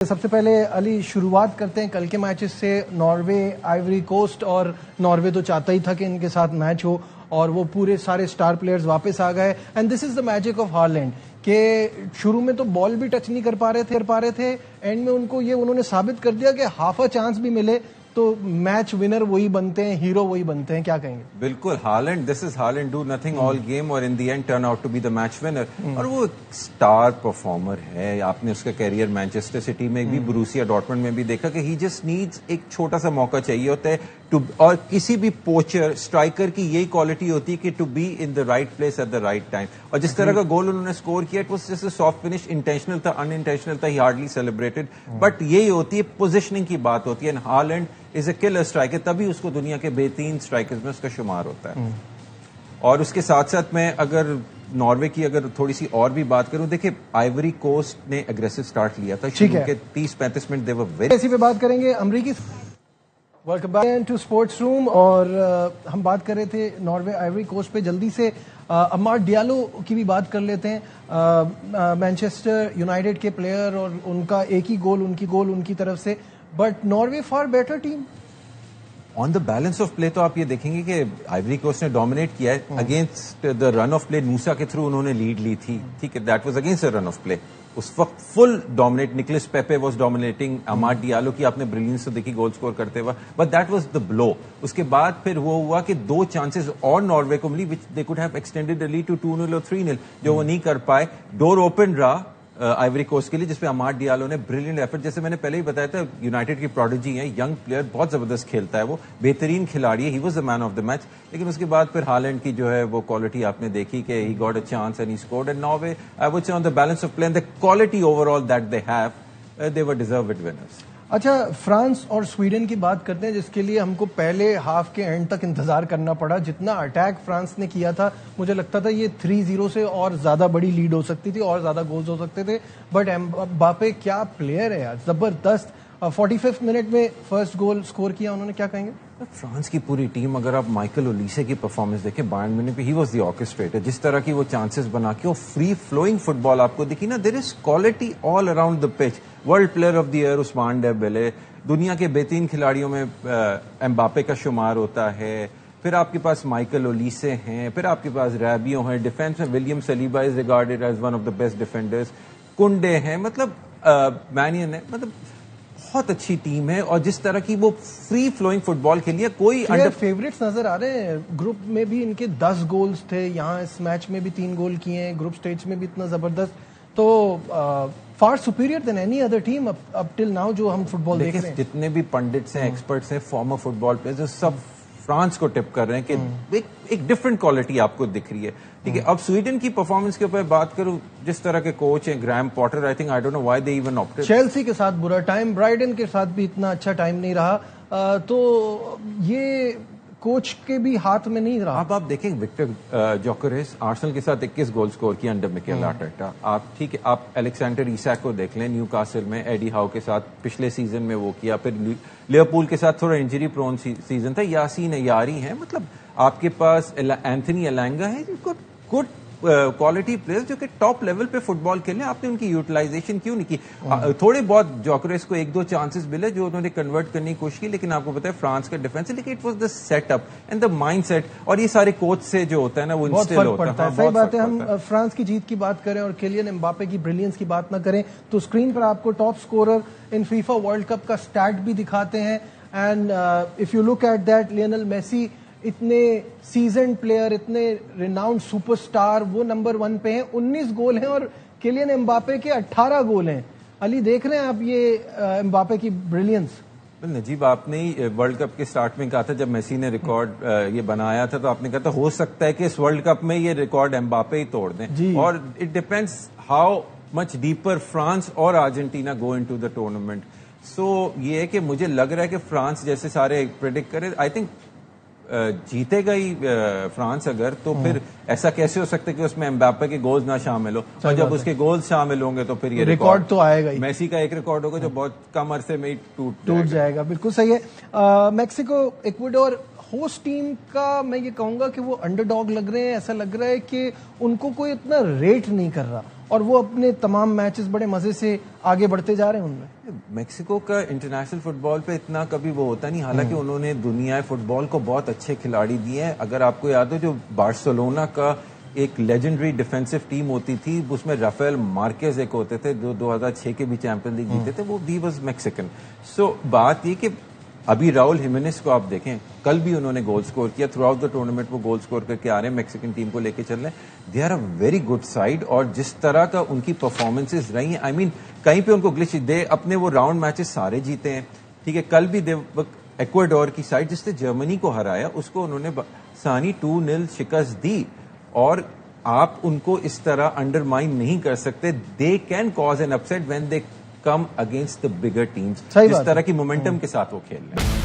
سب سے پہلے علی شروعات کرتے ہیں کل کے میچز سے. ناروے آئیوری کوسٹ, اور ناروے تو چاہتا ہی تھا کہ ان کے ساتھ میچ ہو اور وہ پورے سارے سٹار پلیئرز واپس آ گئے. And this is the magic of Holland کہ شروع میں تو بال بھی ٹچ نہیں کر پا رہے تھے. اینڈ میں انہوں نے ثابت کر دیا کہ ہاف اے چانس بھی ملے تو میچ ونر وہی بنتے ہیں, ہیرو وہی بنتے ہیں. کیا کہیں گے؟ بالکل, Holland, this is Holland, do nothing all game اور in the end turn out to be the match winner. اور وہ اسٹار پرفارمر ہے. آپ نے اس کا کیریئر مانچسٹر سٹی میں بھی, بروسیا ڈارٹمنڈ میں بھی دیکھا کہ ہی جسٹ نیڈز ایک چھوٹا سا موقع چاہیے ہوتا ہے. اور کسی بھی پوچر اسٹرائکر کی یہی کوالٹی ہوتی ہے کہ to be in the right place at the right time. اور جس طرح کا گول انہوں نے اسکور کیا, it was just a soft finish, intentional تھا, ان انٹینشنل تھا, ہی ہارڈلی سیلیبریٹڈ. بٹ یہی ہوتی ہے, پوزیشننگ کی بات ہوتی ہے. ہالینڈ از اے کلر اسٹرائکر, تبھی اس کو دنیا کے بہترین اسٹرائکرز میں اس کا شمار ہوتا ہے. اور اس کے ساتھ ساتھ میں اگر ناروے کی اگر تھوڑی سی اور بھی بات کروں, دیکھیں آئیوری کوسٹ نے اگریسو سٹارٹ لیا تھا شروع کے 30-35 منٹ, دے ور ویری. اسی پہ بات کریں گے امریکی. ویلکم بیک ٹو اسپورٹس روم. اور ہم بات کر رہے تھے ناروے آئیوری کوسٹ پہ. جلدی سے اماد ڈیالو کی بھی بات کر لیتے ہیں. مانچسٹر یونائٹیڈ کے پلیئر, اور ان کا ایک ہی گول ان کی طرف سے. But Norway for better team on the balance of play. تو آپ یہ دیکھیں گے کہ آئیوری کوسٹ نے ڈومینیٹ کیا ہے اگینسٹ دا رن آف پلے. موسا کے تھرو انہوں نے لیڈ لی تھی, ٹھیک ہے, that was against the run of play. اس وقت full dominate, Nicolas Pepe was dominating. Amad Diallo کی آپ نے بریلینس تو دیکھی گول سکور کرتے ہوا, بٹ دیٹ واز دا بلو. اس کے بعد پھر وہ ہوا کہ 2 چانسز اور ناروے کو ملی which they could have extended lead to 2-0 اور 3-0, جو وہ نہیں کر پائے. ڈور اوپن رہا آئیوری کوسٹ کے لیے, جس پہ اماد ڈیالو نے بریلینٹ ایفرٹ, جیسے میں نے پہلے ہی بتایا تھا, یونائٹیڈ کی پروڈیجی ہیں, ینگ پلیئر, بہت زبردست کھیلتا ہے, وہ بہترین کھلاڑی ہے, he was the man of the match. لیکن اس کے بعد پھر ہالینڈ کی جو ہے وہ کوالٹی آپ نے دیکھی کہ he got a chance and he scored. And Norway I would say on the balance of play and the quality over all that they have, they were deserved winners. اچھا, France اور Sweden کی بات کرتے ہیں, جس کے لیے ہم کو پہلے ہاف کے اینڈ تک انتظار کرنا پڑا. جتنا اٹیک فرانس نے کیا تھا, مجھے لگتا تھا یہ 3-0 سے اور زیادہ بڑی لیڈ ہو سکتی تھی, اور زیادہ گولز ہو سکتے تھے. بٹ امباپے کیا پلیئر ہے یار, زبردست. 45 منٹ میں فرسٹ گول سکور کیا انہوں نے. کیا کہیں گے؟ فرانس کی پوری ٹیم, اگر آپ مائیکل اولیسے کی پرفارمنس دیکھیں بائرن میونخ پہ, ہی واز دی آرکسٹریٹر. جس طرح کی وہ چانسز بنا کے, وہ فری فلوئنگ فٹ بال آپ کو دکھی نا, there is quality all around the pitch. World player of the year Ousmane Dembele, دنیا کے بہترین کھلاڑیوں میں امباپے کا شمار ہوتا ہے. پھر آپ کے پاس مائیکل اولیسے ہیں, پھر آپ کے پاس ریبیو ہیں, ڈیفینس میں William Saliba is regarded as one of the best defenders, Kounde ہیں, مطلب مینین ہے, مطلب بہت اچھی ٹیم ہے. اور جس طرح کی وہ فری فلوئنگ فٹ بال کے لیے کوئی فیوریٹس نظر آ رہے ہیں. گروپ میں بھی ان کے 10 گولز تھے, یہاں اس میچ میں بھی 3 گول کیے ہیں, گروپ سٹیج میں بھی اتنا زبردست. تو far superior than any other team up till now جو ہم فٹ بال دیکھ رہے ہیں. جتنے بھی پنڈتس ہیں, ایکسپرٹس ہیں, فارمر فٹ بال پلیئرز, سب فرانس کو ٹپ کر رہے ہیں کہ ایک ڈفرنٹ کوالٹی آپ کو دکھ رہی ہے. ٹھیک ہے, اب سویڈن کی پرفارمنس کے اوپر بات کروں, جس طرح کے کوچ ہیں Graham Potter, I think, I don't know why they even opted. Chelsea کے ساتھ برا ٹائم, برائٹن کے ساتھ بھی اتنا اچھا ٹائم نہیں رہا, تو یہ کوچ کے بھی ہاتھ میں نہیں رہا. اب آپ دیکھیں وکٹر جوکریس, آرسنل کے ساتھ 21 گول سکور کیا انڈر مکیل آرٹیٹا. آپ ٹھیک ہے, آپ الیگزینڈر ایساک کو دیکھ لیں, نیو کاسل میں ایڈی ہاؤ کے ساتھ پچھلے سیزن میں وہ کیا, پھر لیورپول کے ساتھ تھوڑا انجری پرون سیزن تھا. یاسین یاری ہیں, مطلب آپ کے پاس اینتھنی الانگا ہے, جن کو گڈ کوالٹی پلیئرز جو کہ ٹاپ لیول پہ فٹ بال کھیلیں. آپ نے ان کی یوٹیلائزیشن کیوں نہیں کی؟ تھوڑے بہت جوکریس کو 1-2 چانسز ملے جو انہوں نے کنورٹ کرنے کی کوشش کی, لیکن آپ کو پتا ہے فرانس کا ڈیفینس ہے, لیکن it was the set up and the mind set. اور یہ سارے کوچ سے جو ہوتا ہے نا, وہ انسٹل ہوتا ہے. صحیح بات ہے. ہم فرانس کی جیت کی بات کریں اور کیلین امباپے کی بریلینس کی بات نہ کریں تو اسکرین پر آپ کو top scorer in FIFA world cup کا اسٹیٹ بھی دکھاتے ہیں. And if you look at that, Lionel Messi, اتنے سیزنڈ پلیئر, اتنے ریناؤنڈ سپر سٹار, وہ نمبر 1 پہ ہیں. 19 گول ہیں اور کیلین امباپے کے 18 گول ہیں. علی, دیکھ رہے ہیں آپ یہ امباپے کی بریلینس؟ نجیب, آپ نے ورلڈ کپ کے سٹارٹ میں کہا تھا, جب میسی نے ریکارڈ یہ بنایا تھا, تو آپ نے کہا تھا ہو سکتا ہے کہ اس ورلڈ کپ میں یہ ریکارڈ امباپے ہی توڑ دیں. اور it depends how much deeper France اور Argentina go into the tournament. So یہ ہے کہ مجھے لگ رہا ہے کہ فرانس جیسے سارے پریڈکٹ کرے, آئی تھنک جیتے گا ہی فرانس. اگر تو پھر ایسا کیسے ہو سکتا ہے کہ اس میں امباپے کے گولز نہ شامل ہو, اور جب اس کے گولز شامل ہوں گے تو پھر یہ ریکارڈ تو آئے گا ہی. میسی کا ایک ریکارڈ ہوگا جو بہت کم عرصے میں ہی ٹوٹ جائے گا. بالکل صحیح ہے. میکسیکو ایکواڈور ہوسٹ ٹیم کا میں یہ کہوں گا کہ وہ انڈر ڈاگ لگ رہے ہیں. ایسا لگ رہا ہے کہ ان کو کوئی اتنا ریٹ نہیں کر رہا, اور وہ اپنے تمام میچز بڑے مزے سے آگے بڑھتے جا رہے ہیں ان میں. میکسیکو کا انٹرنیشنل فٹ بال پہ اتنا کبھی وہ ہوتا نہیں, حالانکہ انہوں نے دنیا فٹ بال کو بہت اچھے کھلاڑی دیے ہیں. اگر آپ کو یاد ہو جو بارسلونا کا ایک لیجنڈری ڈیفینسو ٹیم ہوتی تھی, اس میں رافیل مارکیز ایک ہوتے تھے جو 2006 کے بھی چیمپئن لیگ جیتے تھے, وہ بھی واز میکسیکن. سو بات یہ کہ ابھی راؤل ہیمنس کو آپ دیکھیں, کل بھی انہوں نے گول سکور کیا, تھرو آؤٹ دا ٹورنامنٹ وہ گول سکور کر کے آ رہے ہیں, میکسیکن ٹیم کو لے کے چل رہے ہیں. They are a very good side, اور جس طرح کا ان کی پرفارمنسز رہی ہیں, آئی مین کہیں پہ ان کو گلچ دے, اپنے وہ راؤنڈ میچز سارے جیتے ہیں. ٹھیک ہے, کل بھی ایکواڈور کی سائڈ جس نے جرمنی کو ہرایا, اس کو انہوں نے ثانی 2-0 شکست دی, اور آپ ان کو اس طرح انڈر مائن نہیں کر سکتے. They can cause an upset when they come against the bigger teams, جس طرح کی مومنٹم کے ساتھ وہ کھیل رہے ہیں.